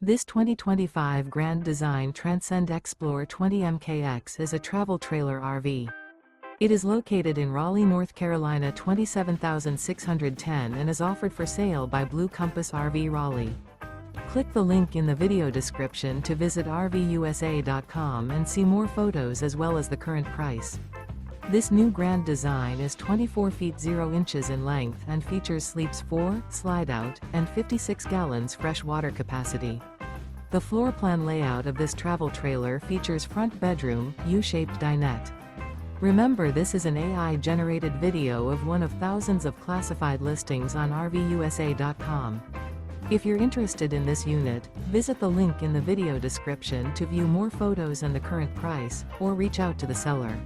This 2025 Grand Design Transcend Xplor 20 MKX is a travel trailer RV. It is located in Raleigh, North Carolina 27,610 and is offered for sale by Blue Compass RV Raleigh. Click the link in the video description to visit RVUSA.com and see more photos as well as the current price. This new Grand Design is 24 feet 0 inches in length and features sleeps 4, Slideout, and 56 gallons fresh water capacity. The floor plan layout of this travel trailer features front bedroom, U-shaped dinette. Remember, this is an AI-generated video of one of thousands of classified listings on RVUSA.com. If you're interested in this unit, visit the link in the video description to view more photos and the current price, or reach out to the seller.